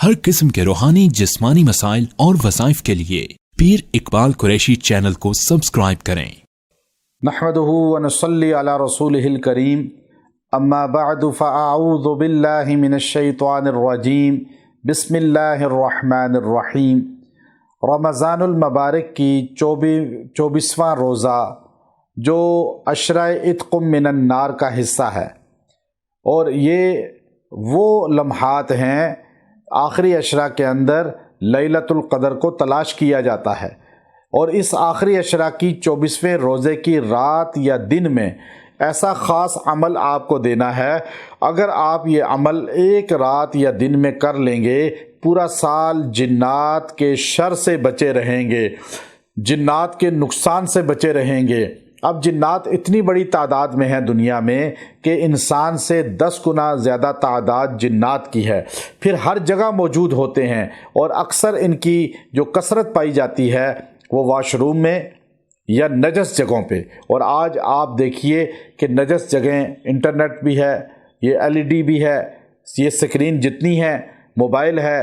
ہر قسم کے روحانی جسمانی مسائل اور وظائف کے لیے پیر اقبال قریشی چینل کو سبسکرائب کریں۔ نحمده ونصلي على رسوله الكريم اما بعد فاعوذ باللہ من الشیطان الرجیم بسم اللہ الرحمن الرحیم۔ رمضان المبارک کی 24واں روزہ جو عشرہ عتق من النار کا حصہ ہے، اور یہ وہ لمحات ہیں آخری عشرہ کے اندر لیلۃ القدر کو تلاش کیا جاتا ہے، اور اس آخری عشرہ کی 24ویں روزے کی رات یا دن میں ایسا خاص عمل آپ کو دینا ہے۔ اگر آپ یہ عمل ایک رات یا دن میں کر لیں گے، پورا سال جنات کے شر سے بچے رہیں گے، جنات کے نقصان سے بچے رہیں گے۔ اب جنات اتنی بڑی تعداد میں ہیں دنیا میں کہ انسان سے 10 گنا زیادہ تعداد جنات کی ہے، پھر ہر جگہ موجود ہوتے ہیں، اور اکثر ان کی جو کثرت پائی جاتی ہے وہ واش روم میں یا نجس جگہوں پہ۔ اور آج آپ دیکھیے کہ نجس جگہیں انٹرنیٹ بھی ہے، یہ LED بھی ہے، یہ سکرین جتنی ہیں، موبائل ہے،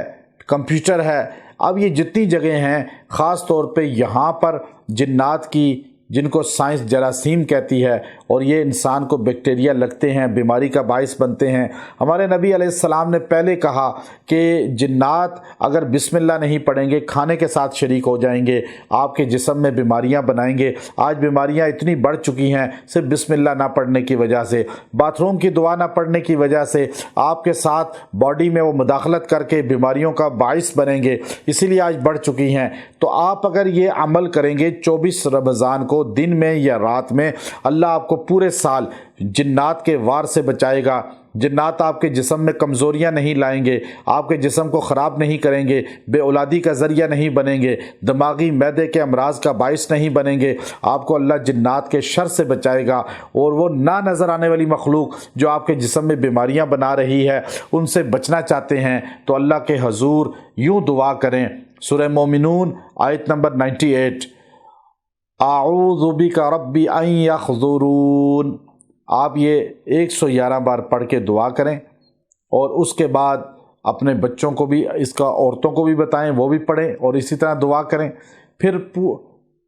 کمپیوٹر ہے، اب یہ جتنی جگہیں ہیں، خاص طور پہ یہاں پر جنات کی، جن کو سائنس جراثیم کہتی ہے، اور یہ انسان کو بیکٹیریا لگتے ہیں، بیماری کا باعث بنتے ہیں۔ ہمارے نبی علیہ السلام نے پہلے کہا کہ جنات اگر بسم اللہ نہیں پڑھیں گے، کھانے کے ساتھ شریک ہو جائیں گے، آپ کے جسم میں بیماریاں بنائیں گے۔ آج بیماریاں اتنی بڑھ چکی ہیں صرف بسم اللہ نہ پڑھنے کی وجہ سے، باتھ روم کی دعا نہ پڑھنے کی وجہ سے، آپ کے ساتھ باڈی میں وہ مداخلت کر کے بیماریوں کا باعث بنیں گے، اسی لیے آج بڑھ چکی ہیں۔ تو آپ اگر یہ عمل کریں گے 24 رمضان کو دن میں یا رات میں، اللہ آپ کو پورے سال جنات کے وار سے بچائے گا۔ جنات آپ کے جسم میں کمزوریاں نہیں لائیں گے، آپ کے جسم کو خراب نہیں کریں گے، بے اولادی کا ذریعہ نہیں بنیں گے، دماغی معدے کے امراض کا باعث نہیں بنیں گے۔ آپ کو اللہ جنات کے شر سے بچائے گا، اور وہ نہ نظر آنے والی مخلوق جو آپ کے جسم میں بیماریاں بنا رہی ہے، ان سے بچنا چاہتے ہیں تو اللہ کے حضور یوں دعا کریں۔ سورہ مومنون آیت نمبر 98، اعوذ بک ربی ان یحضرون۔ آپ یہ 111 بار پڑھ کے دعا کریں، اور اس کے بعد اپنے بچوں کو بھی اس کا، عورتوں کو بھی بتائیں، وہ بھی پڑھیں اور اسی طرح دعا کریں۔ پھر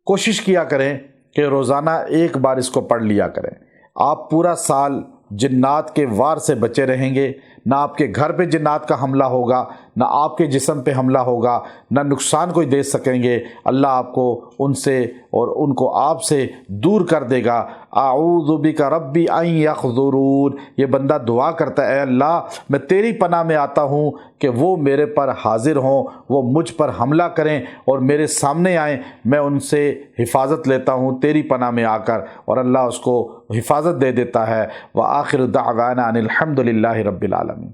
کوشش کیا کریں کہ روزانہ ایک بار اس کو پڑھ لیا کریں۔ آپ پورا سال جنات کے وار سے بچے رہیں گے، نہ آپ کے گھر پہ جنات کا حملہ ہوگا، نہ آپ کے جسم پہ حملہ ہوگا، نہ نقصان کوئی دے سکیں گے۔ اللہ آپ کو ان سے اور ان کو آپ سے دور کر دے گا۔ اعوذ بک ربی ان یحضرون، یہ بندہ دعا کرتا ہے، اے اللہ میں تیری پناہ میں آتا ہوں کہ وہ میرے پر حاضر ہوں، وہ مجھ پر حملہ کریں اور میرے سامنے آئیں، میں ان سے حفاظت لیتا ہوں تیری پناہ میں آ کر، اور اللہ اس کو حفاظت دے دیتا ہے۔ وآخر دعوانا ان الحمد للہ رب العالمین۔